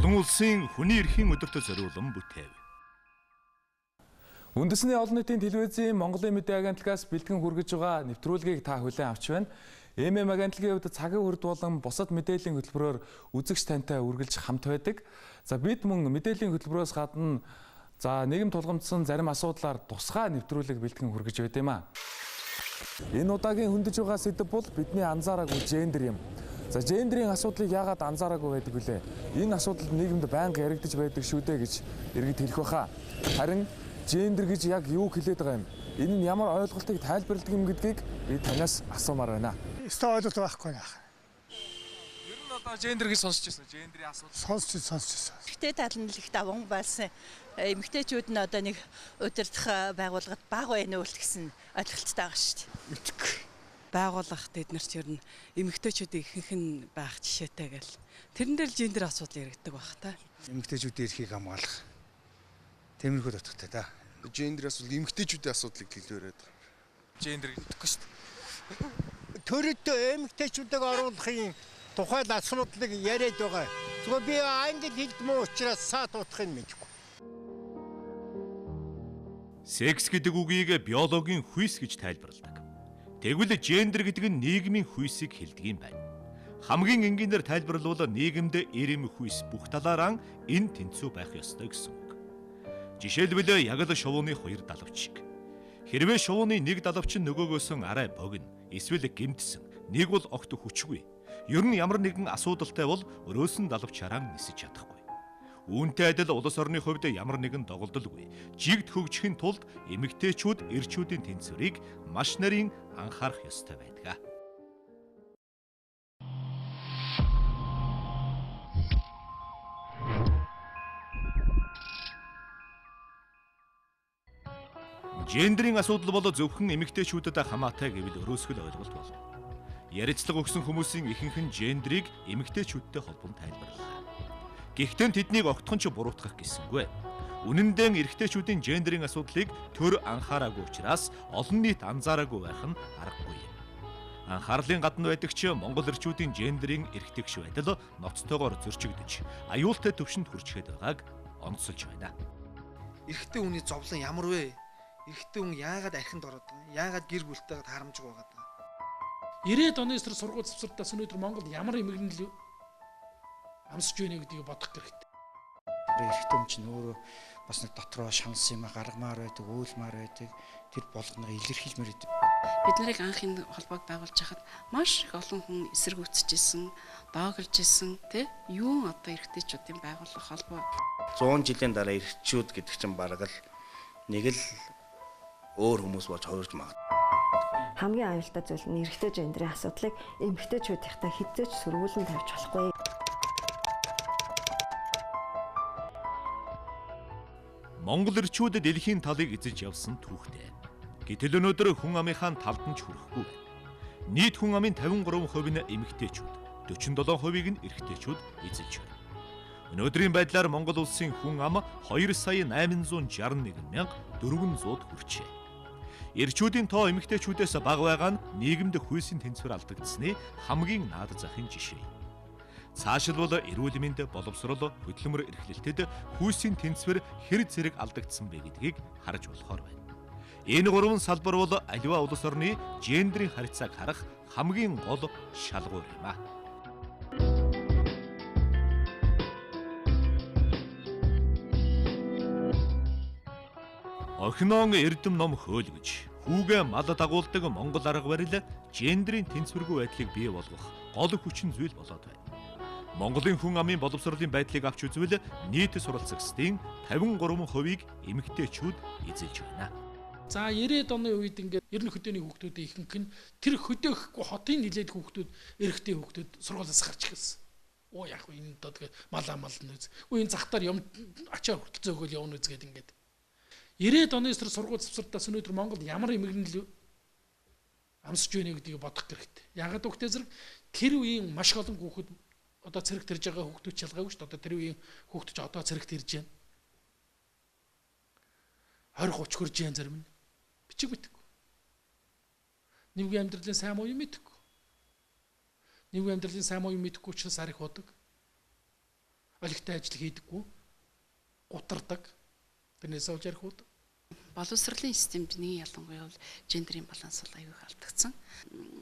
Олон улсын хүний эрхийн өдөрт зориулан бүтээв. Үндэсний олон нийтийн телевизийн Монголын мэдээ агентлагаас бэлтгэн хүргэж байгаа нэвтрүүлгийг та хүлээн авч байна. ММ агентлагийн хувьд цагийн хүрд болон бусад мэдээллийн хөтөлбөрөөр үзэгч тантай үргэлж хамт байдаг. За бид мөн мэдээллийн хөтөлбөрөөс гадна нийгэм тулгамдсан зарим асуудлаар тусгай нэвтрүүлэг бэлтгэн хүргэж байд юм а. Энэ удаагийн хөндөж байгаа сэдэв бол бидний анзаараагүй гендер юм. За гендерийн асуудлыг яагаад анзаараагүй байдаг вүлээ? Энэ асуудал нийгэмд байнга яригдж байдаг шүү дээ гэж иргэд хэлэх байхаа. Харин гендер гэж яг юу хэлээд байгаа юм? Энэ нь ямар ойлголтыг тайлбарладаг юм гэдгийг би танаас асуумаар байна. Өстой ойлголт байхгүй наа. Ер нь одоо гендер гэж сонсч байсан. Гендерийн асуудал Сонсч байсан. Эмэгтэй тал нь л их даван байсан. Эмэгтэйчүүд нь одоо нэг удирдах байгууллагад баг байна уу гэсэн ойлголттой байгаа шүү дээ. Байгууллах тэд нар ч ер нь эмэгтэйчүүдийн ихэнх нь байх жишээтэй гэл. Тэрэн дээр л гендер асуудал яригддаг байх та. Эмэгтэйчүүдийн эрхийг хамгаалах. Тиймэрхүү дотготой та. Гендер асуудал эмэгтэйчүүдийн асуудлыг хэлвэрэд байгаа. гендер гэхгүй шүү дээ. Төрөд эмэгтэйчүүдийг оруулахын тухай асуудлыг яриад байгаа. Зүгээр би англи хэлд муу учраас саад утгахыг мэдэхгүй. Секс гэдэг үгийг биологийн хүйс гэж тайлбарладаг. Тэгвэл гендер гэдэг нь нийгмийн хүйсийг хэлдэг юм байна. Хамгийн энгийнээр тайлбарлавал нийгэмд эрэм хүйс бүх талаараа энэ тэнцүү байх ёстой гэсэн үг. Жишээлбэл яг л шувууны хоёр далавч шиг. Хэрвээ шувууны нэг далавч нөгөөгөөс арай богино, эсвэл гэмтсэн, нэг бол огт хүчгүй. Ер нь ямар нэгэн асуудалтай бол өрөөсөн далавчаараа нисэж чадахгүй. Үүнтэй адил улс орны хувьд ямар нэгэн доголдолгүй жигд хөгжихийн тулд эмэгтэйчүүд эрчүүдийн тэнцвэрийг маш нарийн анхаарах ёстой байдаг. Гендерийн асуудал бол зөвхөн эмэгтэйчүүдэд хамаатай гэвэл өрөөсгөл ойлголт болно. Ярилцлага өгсөн хүмүүсийн ихэнх нь гендерийг эмэгтэйчүүдтэй холбон тайлбарлалаа. Гэхдээ тэднийг огтхон ч буруутгах гэсэнгүй. Үнэн дээр эрэгтэйчүүдийн гендерийн асуудлыг төр анхаараагүй учраас олон нийт анзаараагүй байх нь аргагүй юм. Анхаарлын гадна байдаг ч Монгол эрчүүдийн гендерийн эрхтгш байдал ноцтойгоор зөрчигдөж, аюултай төвшөнд хүрчээд байгааг онцолж байна. Эрэгтэй хүний зовлон ямар вэ? Эрэгтэй хүн яагаад архинд ороод байгаа? Яагаад гэр бүлтэйгээ харамжгүй байгаа даа? 90-ад оны эсрэг сургууль завсардаас өнөөдөр Монголд ямар эмгэнэл амсж байна гэдгийг бодох хэрэгтэй. Эрэгтэй хүн чинь өөрөө бас нэг дотроо шанс юм гаргамаар байдаг, өөлмөр байдаг. Тэр болгоныг илэрхийлмээр байдаг. Бид нарыг анх энэ холбоог байгуулж хахад маш их олон хүн эсэргүүцэжсэн, доогоржсэн тий юу одоо эрэгтэйчүүдийн байгууллага холбоо 100 жилийн дараа эрэгчүүд гэдэг чинь бараг л нэг л өөр хүмүүс болж хувирж магад. Хамгийн аюултай зүйл нь эрэгтэй гендерийн асуудлыг эмэгтэйчүүдийнхтэй хэзээ ч сөргүүлэн тавьж болохгүй. Монгол эрчүүд дэлхийн талыг эзэж явсан түүхтэй. Гэтэл өнөөдөр хүн амынхаа талд нь ч хүрэхгүй байна. Нийт хүн амын 53% нь эмэгтэйчүүд, 47%-ийг нь эрэгтэйчүүд эзэлж байна. Өнөөдрийн байдлаар Монгол улсын хүн ам 2,861,400-д хүрчээ. Эрчүүдийн тоо эмэгтэйчүүдээс бага байгаа нь нийгэмд хүйсийн тэнцвэр алдагдсны хамгийн наад захын жишээ. Цаашилбал эрүүл мэнд, боловсрол, хөдөлмөр эрхлэлтэд хүйсийн тэнцвэр хэр зэрэг алдагдсан бэ гэдгийг харж болохоор байна. Энэ гурван салбар бол аливаа улс орны гендерийн харьцааг харах хамгийн гол шалгуур юм а. Охинон эрдэм ном хөөлгөж, хүүгээ мал дагуулдаг Монгол арга барил гендерийн тэнцвэргүй байдлыг бий болгох гол хүчин зүйл болоод байна. Монголын хүн амын боловсролын байдлыг авч үзвэл нийт суралцагчдын 53%-ийг эмэгтэйчүүд эзэлж байна. За 90-ад оны үед ингээд ерөнхий хөдөөний хүүхдүүдийн ихэнх нь тэр хөдөөхгүй хотын нилээд хүүхдүүд эрэгтэй хүүхдүүд сургуулиас гарч ирсэн. Оо яг энэ одоо тэгээ малаа нүүз. Энэ захтаар юм ачаар хүртэл зөөгөл явна үз гэдэг ингээд. 90-ад оны эсрэг сургууль завсардаас өнөөдөр Монголд ямар эмгэнэл амсж байна гэдгийг бодох хэрэгтэй. Ягаад гэвэл зэрэг тэр үеийн маш олон хүүхэд одоо цэрэгт ирж байгаа хүүхдүүд чалгаагүй шүү дээ. Одоо тэр үеийн хүүхдүүд одоо цэрэгт ирж байна. 20-30 хүрж байна зарим нь. Бичиг мэдгүй. Нийгмийн амьдралын сайн муу юм мэдгүй. Нийгмийн амьдралын сайн муу юм мэдгүй учраас арих бодог. олигтой ажил хийдэггүй. Гутардаг. Тэрнээс олж ярих уу? Боловсролын системд нэг ялангуяа бол гендерийн баланс бол аюул алдагдсан.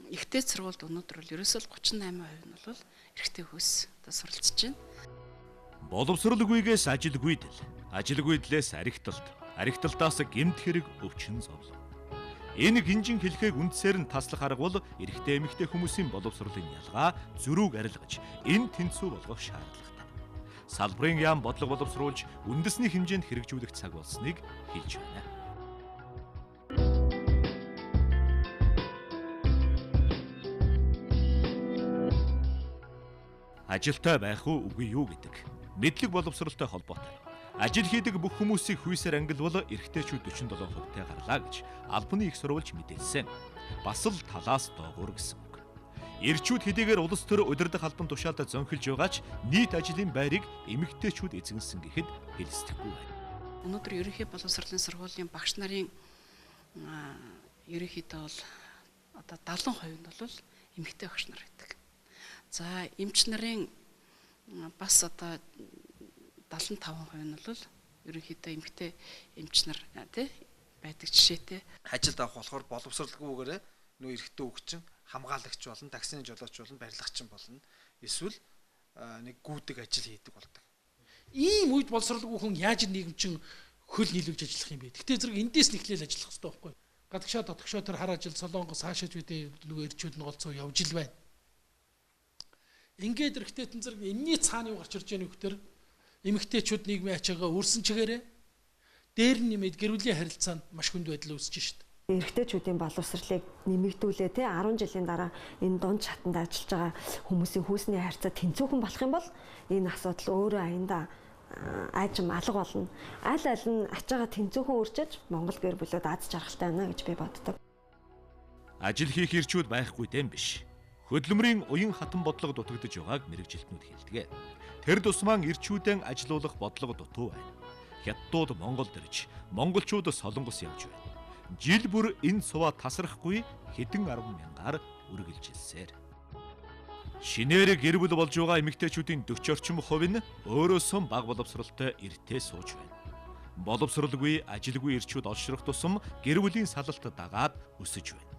Ихтэй сургуульд өнөөдөр бол ерөөсөө 38% нь бол эрэгтэй хүйс одоо суралцж байна. Боловсралгүйгээс ажилгүйдэл, ажилгүйдлээс аригталт, аригталтаас гэмт хэрэг өвчин зовлон. Энэ гинжин хэлхийг үндсээр нь таслах арга бол эрэгтэй эмэгтэй хүмүүсийн боловсролын ялгаа зөрүүг арилгаж, энэ тэнцүү болгох шаардлагатай. Салбарын яам бодлого боловсруулж үндэсний хэмжээнд хэрэгжүүлэх цаг болсныг хэлж байна. Ажилтай байх уу үгүй юу гэдэг мэдлэг боловсролтой холбоотой. Ажил хийдэг бүх хүмүүсийг хүйсээр ангилвал эрэгтэйчүүд 47%-тэй гарлаа гэж албаны их сурвалж мэдээлсэн. Бас л талаас доогуур гэсэн үг. Эрчүүд хэдийгээр улс төр удирдах албан тушаалд зөнхилж байгаач нийт ажлын байрыг эмэгтэйчүүд эзэнсэн гэхэд хэлцдэггүй байна. Өнөөдөр ерөнхий боловсролын сургуулийн багш нарын ерөнхийдөө бол одоо 70% нь бол эмэгтэй багш нар байдаг. За эмч нарын бас одоо 75% нь бол ерөнхийдөө эмэгтэй эмч нар тий байдаг жишээтэй. Ажилд авах болохоор боловсралгүйгээр нөө эрэгтэй өгчин хамгаалагч болно, таксины жолооч болно, барилгачин болно. Эсвэл нэг гүйдэг ажил хийдэг болдог. Ийм үед боловсралгүй хүн яаж нийгэм чин хөл нийлүүлж ажиллах юм бэ? Гэтэ зэрэг эндээс нэхлээл ажиллах хэрэгтэй байхгүй. Гадагшаа дотгошоо тэр хар ажил солонгос хаашаач үдээ нөгөө эрчүүд нь голцоо явж ил байна. Ингээд эрэгтэйтэн зэрэг энэний цааны юу гарч ирж байгаа нөхдөр эмэгтэйчүүд нийгмийн ачаагаа өрсөн чигээрээ дээр нь нэмээд гэр бүлийн харилцаанд маш хүнд байдал үүсэж шít. Эрэгтэйчүүдийн боловсролыг нэмэгдүүлээ те 10 жилийн дараа энэ дунд шатанд ажиллаж байгаа хүмүүсийн хүүсний харьцаа тэнцүүхэн болох юм бол энэ асуудал өөрөө аяндаа аажим алга болно. Аль аль нь ачаагаа тэнцүүхэн үржиж Монгол гэр бүлүүд аз жаргалтай байна гэж би боддог. Ажил хийх эрчүүд байхгүй дэм биш. Хөдөлмөрийн уян хатан бодлого дутагдж байгааг мэрэгжилтнүүд хэлдэг. Тэр тусмаа эрчүүдэн ажилуулах бодлого дутуу байна. Хятадууд Монголд ирж, монголчууд Солонгос явж байна. Жил бүр энэ суваа тасрахгүй хэдэн 10 мянгаар үргэлжилсээр. Шинээр гэр бүл болж байгаа эмэгтэйчүүдийн 40 орчим хувь нь өөрөөсөө бага боловсролтой эртээ сууж байна. Боловсралгүй, ажилгүй эрчүүд олшрох тусам гэр бүлийн салалт дагаад өсөж байна.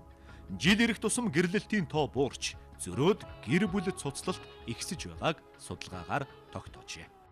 Жил ирэх тусам гэрлэлтийн тоо буурч, зөрөөд гэр бүл цуцлалт ихсэж байгааг судалгаагаар тогтоожээ.